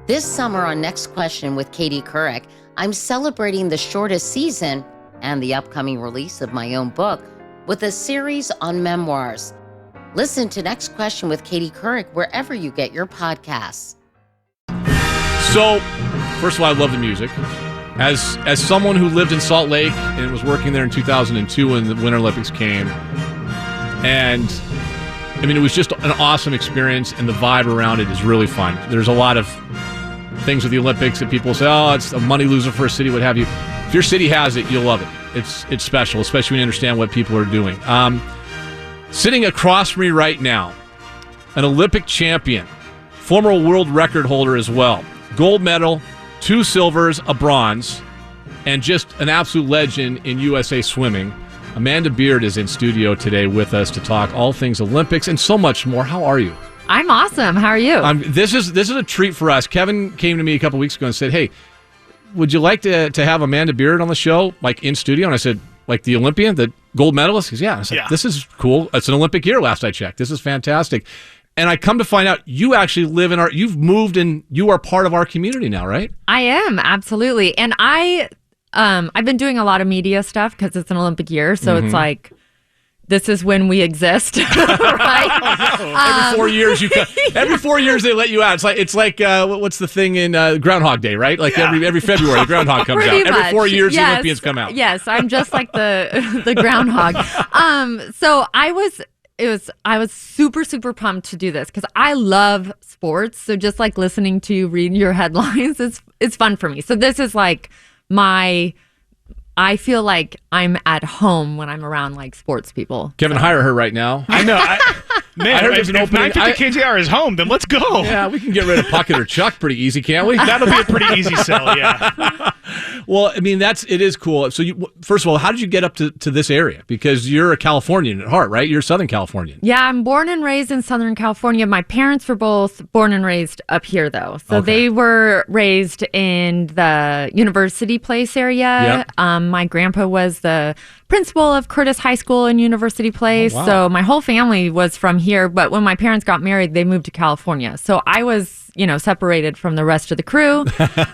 This summer on Next Question with Katie Couric, I'm celebrating the shortest season and the upcoming release of my own book with a series on memoirs. Listen to Next Question with Katie Couric wherever you get your podcasts. So, first of all, I love the music. As someone who lived in Salt Lake and was working there in 2002 when the Winter Olympics came, and I mean, it was just an awesome experience, and the vibe around it is really fun. There's a lot of things with the Olympics that people say, oh, it's a money loser for a city, what have you. If your city has it, you'll love it. It's special, especially when you understand what people are doing. Sitting across from me right now, an Olympic champion, former world record holder as well, gold medal, 2 silvers, a bronze, and just an absolute legend in USA swimming. Amanda Beard is in studio today with us to talk all things Olympics and so much more. How are you? I'm awesome. How are you? This is a treat for us. Kevin came to me a couple weeks ago and said, hey, would you like to have Amanda Beard on the show, like in studio? And I said, like the Olympian, the gold medalist? He goes, yeah. I said, This is cool. It's an Olympic year last I checked. This is fantastic. And I come to find out you actually live in you've moved and you are part of our community now, right? I am, absolutely. And I've been doing a lot of media stuff because it's an Olympic year. So it's like, this is when we exist, right? Every 4 years every 4 years they let you out. It's like what's the thing in Groundhog Day, right? Like every February the groundhog comes out. Pretty Every much. 4 years Yes. the Olympians come out. Yes, I'm just like the groundhog. So I was super, super pumped to do this because I love sports. So just like listening to you read your headlines, it's fun for me. So this is like I feel like I'm at home when I'm around like sports people. Kevin, hire her right now. I know. Man, I heard if there's an opening. 950 KJR is home, then let's go. Yeah, we can get rid of Puckett or Chuck pretty easy, can't we? That'll be a pretty easy sell, yeah. Well, I mean, it is cool. So, first of all, how did you get up to this area? Because you're a Californian at heart, right? You're a Southern Californian. Yeah, I'm born and raised in Southern California. My parents were both born and raised up here, though. So They were raised in the University Place area. Yep. My grandpa was the principal of Curtis High School in University Place. Oh, wow. So my whole family was from here. But when my parents got married, they moved to California. So I was separated from the rest of the crew.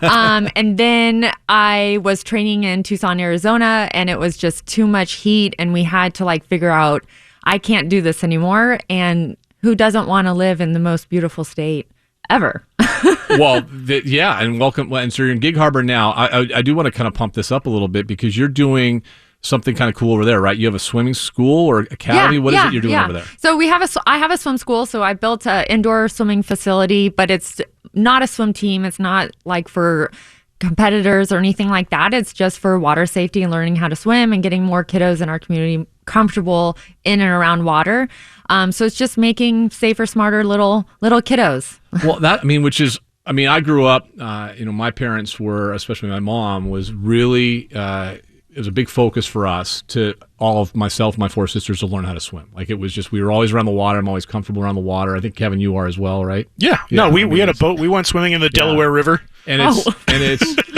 And then I was training in Tucson, Arizona, and it was just too much heat. And we had to figure out, I can't do this anymore. And who doesn't want to live in the most beautiful state ever? Well, and welcome. And so you're in Gig Harbor now. I do want to kind of pump this up a little bit because you're doing something kind of cool over there, right? You have a swimming school or academy? What is it you're doing over there? So I have a swim school. So I built an indoor swimming facility, but it's not a swim team. It's not like for competitors or anything like that. It's just for water safety and learning how to swim and getting more kiddos in our community comfortable in and around water. So it's just making safer, smarter little kiddos. Well, I grew up, my parents were, especially my mom, was really, it was a big focus for us to all of myself and my 4 sisters to learn how to swim. Like it was just, we were always around the water. I'm always comfortable around the water. I think, Kevin, you are as well, right? Yeah. No, we had a boat. We went swimming in the Delaware River. And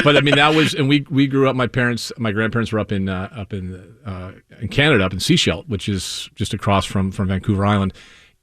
but I mean, that was, and we grew up, my grandparents were up in Canada, up in Sechelt, which is just across from Vancouver Island.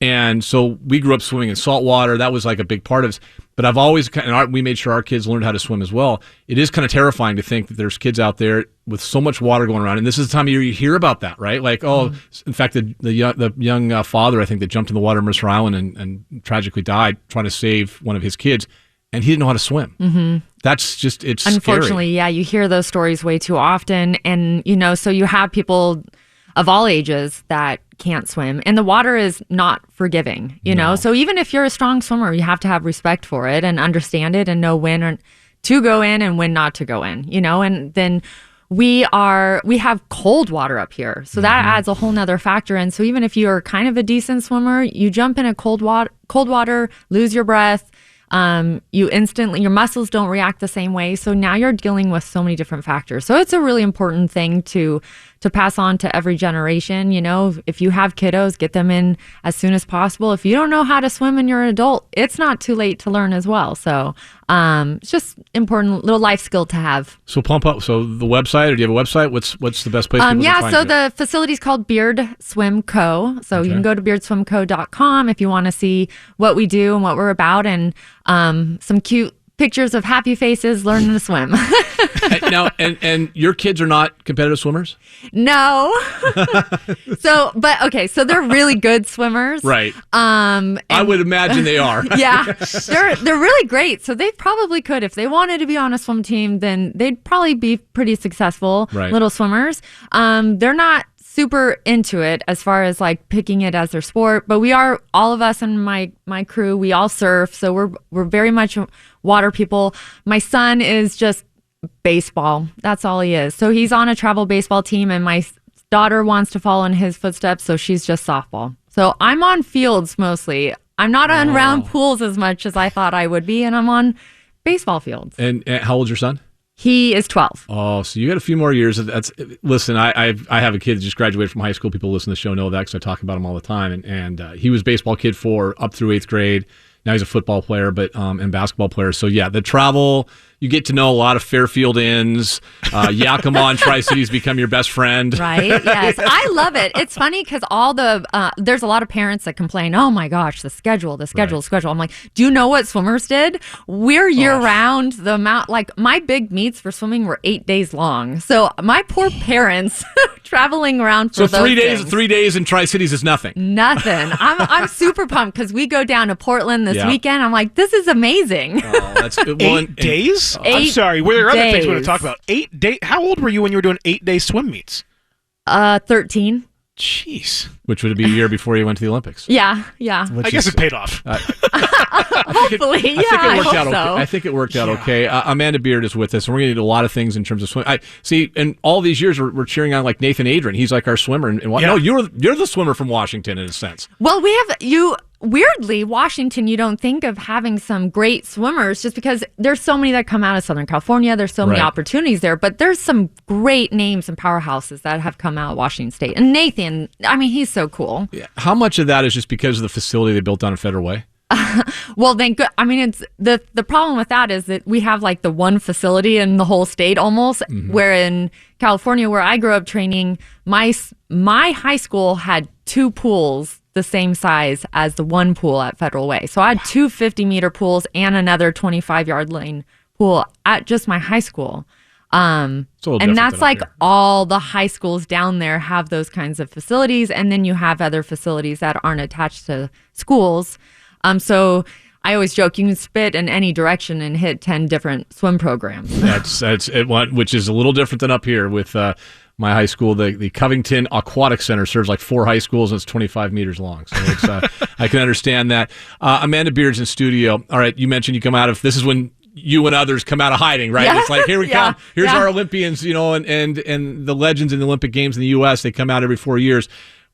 And so we grew up swimming in salt water. That was like a big part of us. But I've always, we made sure our kids learned how to swim as well. It is kind of terrifying to think that there's kids out there with so much water going around. And this is the time of year you hear about that, right? Like, in fact, the young father, I think, that jumped in the water in Mercer Island and tragically died trying to save one of his kids. And he didn't know how to swim. Mm-hmm. That's just, it's unfortunately, scary. Yeah, you hear those stories way too often. And, so you have people of all ages that can't swim. And the water is not forgiving, know? So even if you're a strong swimmer, you have to have respect for it and understand it and know when to go in and when not to go in, And then we have cold water up here. So that adds a whole nother factor in. So even if you're kind of a decent swimmer, you jump in a cold water, lose your breath, your muscles don't react the same way. So now you're dealing with so many different factors. So it's a really important thing to pass on to every generation. If you have kiddos, get them in as soon as possible. If you don't know how to swim and you're an adult, it's not too late to learn as well. So it's just important little life skill to have. So pump up. So the website, or do you have a website? What's the best place? The facility's called Beard Swim Co. So you can go to beardswimco.com if you want to see what we do and what we're about, and some cute pictures of happy faces learning to swim. Now, and your kids are not competitive swimmers? No. So they're really good swimmers. Right. And I would imagine they are. Yeah. They're really great. So they probably could, if they wanted to be on a swim team, then they'd probably be pretty successful little swimmers. They're not super into it as far as like picking it as their sport, but we are, all of us in my crew, we all surf, so we're very much water people. My son is just baseball. That's all he is. So he's on a travel baseball team, and my daughter wants to follow in his footsteps, so she's just softball. So I'm on fields mostly. I'm not on round pools as much as I thought I would be, and I'm on baseball fields. And how old's your son? He is 12. Oh, so you got a few more years. Listen, I have a kid that just graduated from high school. People listen to the show know that because I talk about him all the time. And he was a baseball kid up through 8th grade. Now he's a football player, and basketball player. So yeah, the travel, you get to know a lot of Fairfield Inns. Yakima and Tri-Cities become your best friend. Right, yes. I love it. It's funny because there's a lot of parents that complain, oh my gosh, the schedule. I'm like, do you know what swimmers did? We're year-round. The amount, like my big meets for swimming were 8 days long. So my poor parents traveling around for so 3 days in Tri-Cities is nothing. Nothing. I'm super pumped because we go down to Portland this weekend. I'm like, this is amazing. Oh, that's 8 days? I'm sorry. Were there other things we want to talk about? 8 days? How old were you when you were doing 8-day swim meets? 13. Jeez. Which would be a year before you went to the Olympics. Yeah. I guess it paid off. Hopefully, I think it worked out okay. Amanda Beard is with us, and we're going to do a lot of things in terms of swim. I see, and all these years we're cheering on like Nathan Adrian. He's like our swimmer. And no, you're the swimmer from Washington in a sense. Well, we have you. Weirdly, Washington, you don't think of having some great swimmers just because there's so many that come out of Southern California. There's so many opportunities there, but there's some great names and powerhouses that have come out of Washington State. And Nathan, I mean, he's so cool. Yeah. How much of that is just because of the facility they built down in Federal Way? Well, then, I mean, it's the problem with that is that we have like the one facility in the whole state almost, where in California, where I grew up training, my high school had 2 pools the same size as the one pool at Federal Way. So I had 2 50-meter pools and another 25-yard lane pool at just my high school. And that's like all the high schools down there have those kinds of facilities. And then you have other facilities that aren't attached to schools. So I always joke you can spit in any direction and hit 10 different swim programs. That's which is a little different than up here with my high school. The Covington Aquatic Center serves like 4 high schools, and it's 25 meters long. So it's, I can understand that. Amanda Beard's in studio. All right, you mentioned you come out of, this is when you and others come out of hiding, right? Yeah. It's like, here we come. Here's our Olympians, and the legends in the Olympic Games in the U.S., they come out every 4 years.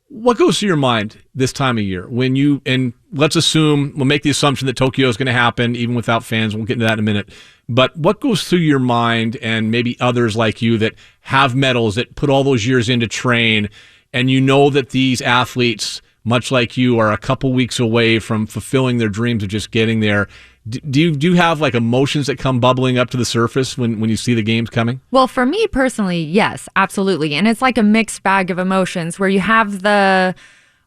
What goes through your mind this time of year when you, and let's assume, we'll make the assumption that Tokyo is going to happen even without fans. We'll get into that in a minute. But what goes through your mind, and maybe others like you that have medals, that put all those years in to train, and you know that these athletes, much like you, are a couple weeks away from fulfilling their dreams of just getting there? Do you have like emotions that come bubbling up to the surface when you see the games coming? Well, for me personally, yes, absolutely. And it's like a mixed bag of emotions where you have the,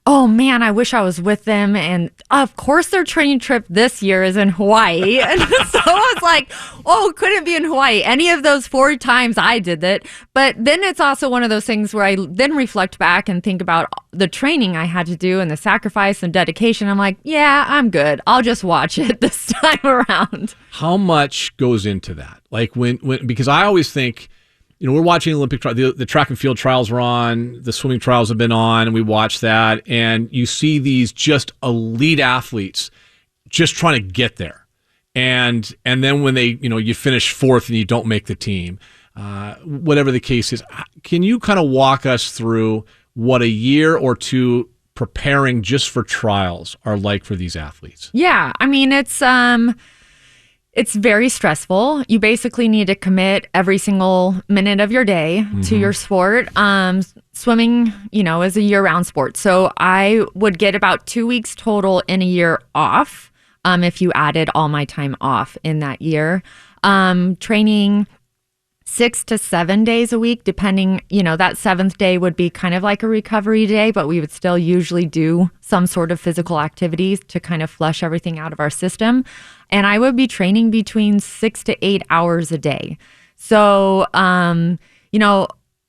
oh man, I wish I was with them. And of course their training trip this year is in Hawaii. And so I was like, oh, couldn't be in Hawaii. Any of those 4 times I did that. But then it's also one of those things where I then reflect back and think about the training I had to do and the sacrifice and dedication. I'm like, yeah, I'm good. I'll just watch it this time around. How much goes into that? Like when because I always think, we're watching Olympic the track and field trials are on, the swimming trials have been on, and we watch that, and you see these just elite athletes just trying to get there, and then when they, you finish 4th and you don't make the team, whatever the case is, can you kind of walk us through what a year or two preparing just for trials are like for these athletes? Yeah, I mean, it's very stressful. You basically need to commit every single minute of your day to your sport. Swimming, is a year-round sport. So I would get about 2 weeks total in a year off if you added all my time off in that year. Training 6 to 7 days a week, depending, that 7th day would be kind of like a recovery day, but we would still usually do some sort of physical activities to kind of flush everything out of our system. And I would be training between 6 to 8 hours a day. So,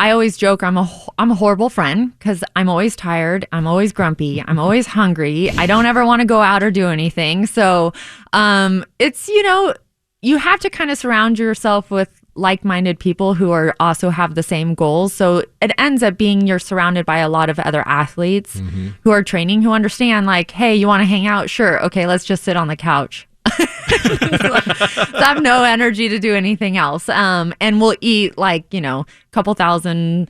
I always joke I'm a horrible friend because I'm always tired. I'm always grumpy. I'm always hungry. I don't ever want to go out or do anything. So it's, you have to kind of surround yourself with like-minded people who are also have the same goals. So it ends up being you're surrounded by a lot of other athletes who are training, who understand like, hey, you want to hang out? Sure. Okay, let's just sit on the couch. So I have no energy to do anything else. And we'll eat like, a couple thousand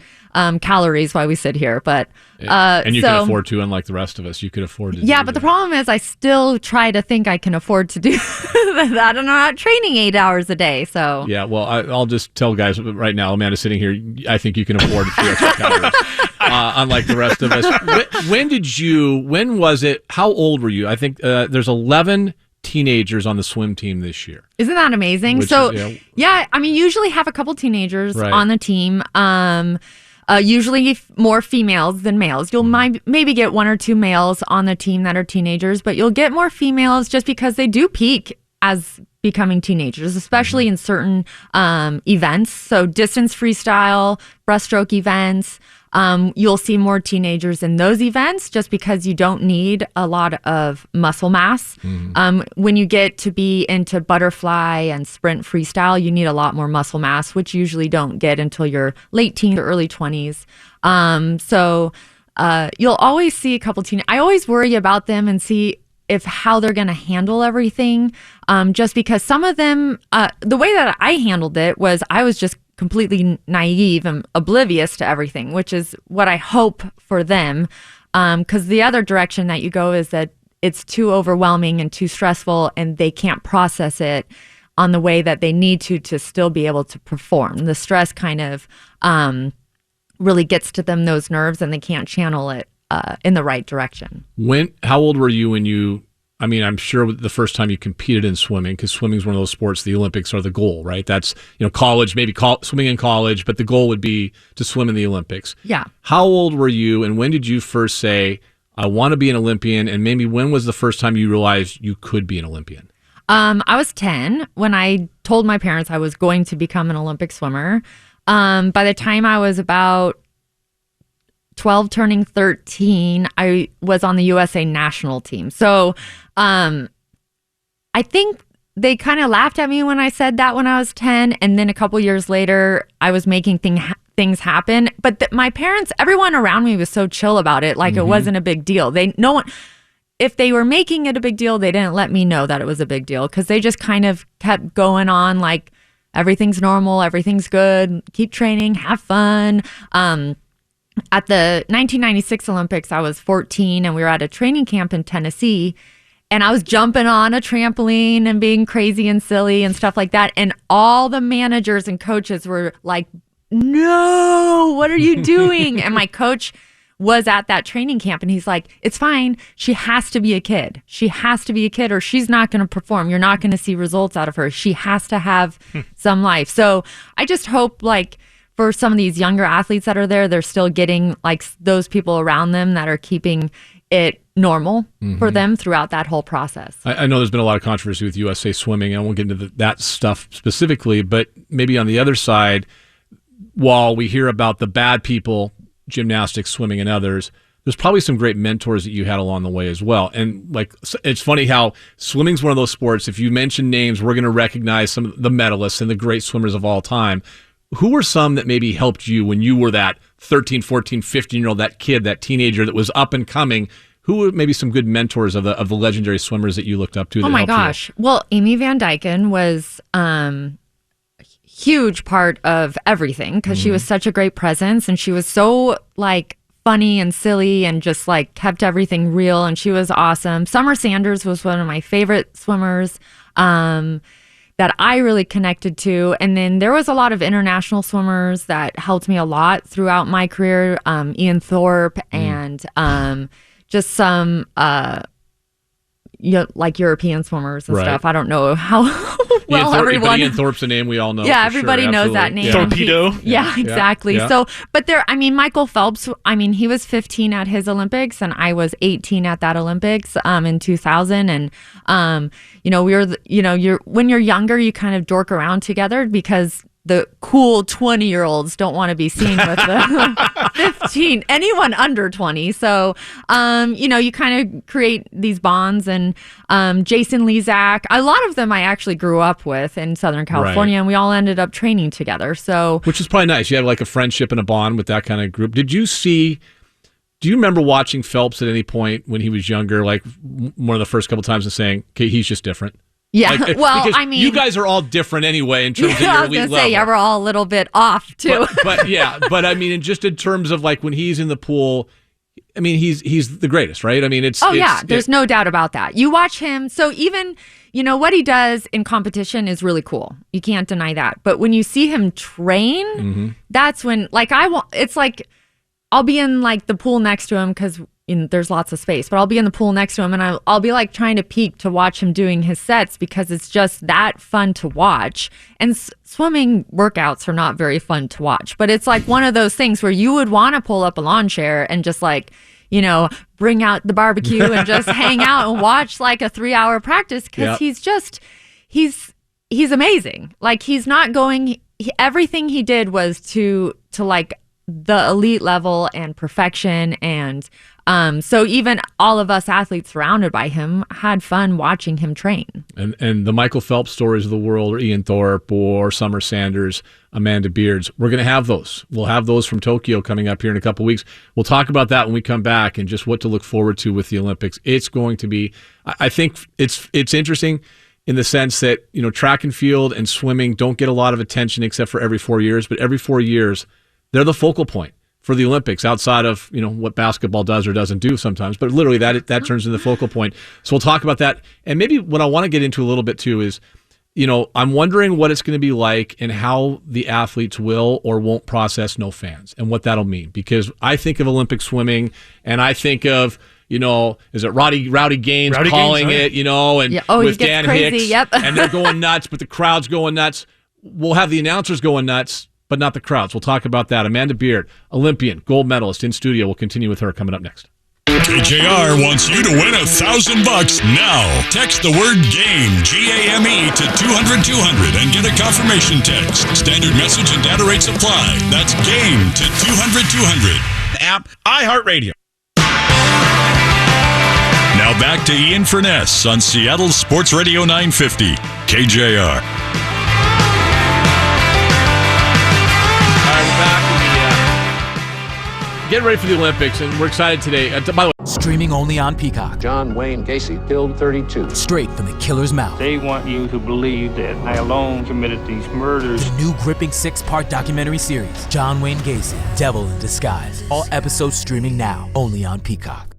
calories while we sit here. But and you can afford to, unlike the rest of us, you could afford to. Yeah, but the problem is I still try to think I can afford to do that. I'm not training 8 hours a day. So yeah, well, I'll just tell guys right now, Amanda's sitting here. I think you can afford a few extra calories, unlike the rest of us. When was it? How old were you? I think there's 11 teenagers on the swim team this year. Isn't that amazing? Usually have a couple teenagers on the team. Usually more females than males. You'll maybe get 1 or 2 males on the team that are teenagers, but you'll get more females just because they do peak as becoming teenagers, especially in certain events. So distance freestyle, breaststroke events. You'll see more teenagers in those events just because you don't need a lot of muscle mass. When you get to be into butterfly and sprint freestyle, you need a lot more muscle mass, which you usually don't get until your late teens or early 20s. You'll always see a couple I always worry about them and see how they're going to handle everything. Just because some of them, the way that I handled it was I was just completely naive and oblivious to everything, which is what I hope for them. Because the other direction that you go is that it's too overwhelming and too stressful and they can't process it on the way that they need to still be able to perform. The stress kind of really gets to them, those nerves, and they can't channel it in the right direction. How old were you when you, I'm sure the first time you competed in swimming, because swimming is one of those sports, the Olympics are the goal, right? That's, college, maybe swimming in college, but the goal would be to swim in the Olympics. Yeah. How old were you, and when did you first say, I want to be an Olympian, and maybe when was the first time you realized you could be an Olympian? I was 10 when I told my parents I was going to become an Olympic swimmer. By the time I was about 12 turning 13, I was on the USA national team. So I think they kind of laughed at me when I said that when I was 10. And then a couple years later, I was making things happen. But my parents, everyone around me was so chill about it. Like it wasn't a big deal. If they were making it a big deal, they didn't let me know that it was a big deal because they just kind of kept going on like everything's normal, everything's good, keep training, have fun. At the 1996 Olympics, I was 14 and we were at a training camp in Tennessee and I was jumping on a trampoline and being crazy and silly and stuff like that. And all the managers and coaches were like, no, what are you doing? And my coach was at that training camp and he's like, it's fine. She has to be a kid. She has to be a kid or she's not going to perform. You're not going to see results out of her. She has to have some life. So I just hope like for some of these younger athletes that are there, they're still getting like those people around them that are keeping it normal for them throughout that whole process. I know there's been a lot of controversy with USA Swimming. I won't get into that stuff specifically, but maybe on the other side, while we hear about the bad people, gymnastics, swimming, and others, there's probably some great mentors that you had along the way as well. And like, it's funny how swimming's one of those sports, if you mention names, we're going to recognize some of the medalists and the great swimmers of all time. Who were some that maybe helped you when you were that 13, 14, 15-year-old, that kid, that teenager that was up and coming? Who were maybe some good mentors of the legendary swimmers that you looked up to? Oh my gosh. Well, Amy Van Dyken was a huge part of everything because she was such a great presence and she was so like funny and silly and just like kept everything real and she was awesome. Summer Sanders was one of my favorite swimmers that I really connected to. And then there was a lot of international swimmers that helped me a lot throughout my career. Ian Thorpe and just some like European swimmers and stuff. I don't know how Ian Thorpe's a name we all know. Yeah, everybody knows that name. Torpedo. Yeah, exactly. Yeah. So, but Michael Phelps, he was 15 at his Olympics, and I was 18 at that Olympics in 2000. And, when you're younger, you kind of dork around together because the cool 20-year-olds don't want to be seen with the 15, anyone under 20. So, you kind of create these bonds. And Jason Lezak, a lot of them I actually grew up with in Southern California, and we all ended up training together. So, which is probably nice. You have like a friendship and a bond with that kind of group. Do you remember watching Phelps at any point when he was younger, like one of the first couple times and saying, okay, he's just different? Yeah, you guys are all different anyway in terms of your elite level. Yeah, we're all a little bit off too. But just in terms of like when he's in the pool, he's the greatest, right? There's no doubt about that. You watch him, so even what he does in competition is really cool. You can't deny that. But when you see him train, that's when it's like I'll be in like the pool next to him because there's lots of space, but I'll be in the pool next to him and I'll be like trying to peek to watch him doing his sets because it's just that fun to watch. And swimming workouts are not very fun to watch, but it's like one of those things where you would want to pull up a lawn chair and just like, bring out the barbecue and just hang out and watch like a 3-hour practice because he's amazing. Like he's not going, everything he did was to like the elite level and perfection. And so even all of us athletes surrounded by him had fun watching him train. And the Michael Phelps stories of the world, or Ian Thorpe or Summer Sanders, Amanda Beards, we're going to have those. We'll have those from Tokyo coming up here in a couple of weeks. We'll talk about that when we come back and just what to look forward to with the Olympics. It's going to be, I think it's interesting in the sense that, track and field and swimming don't get a lot of attention except for every 4 years, but every 4 years, they're the focal point for the Olympics outside of, what basketball does or doesn't do sometimes, but literally that turns into the focal point. So we'll talk about that. And maybe what I want to get into a little bit too is, I'm wondering what it's going to be like and how the athletes will or won't process no fans and what that'll mean. Because I think of Olympic swimming and I think of, is it Rowdy Gaines calling it, and with Dan crazy, Hicks, and they're going nuts, but the crowd's going nuts. We'll have the announcers going nuts, but not the crowds. We'll talk about that. Amanda Beard, Olympian, gold medalist in studio. We'll continue with her coming up next. KJR wants you to win $1,000 now. Text the word GAME, GAME, to 200-200 and get a confirmation text. Standard message and data rates apply. That's GAME to 200-200. App, iHeartRadio. Now back to Ian Furness on Seattle Sports Radio 950, KJR. Getting ready for the Olympics, and we're excited today. By the way, streaming only on Peacock. John Wayne Gacy killed 32. Straight from the killer's mouth. They want you to believe that I alone committed these murders. The new gripping 6-part documentary series, John Wayne Gacy, Devil in Disguise. All episodes streaming now, only on Peacock.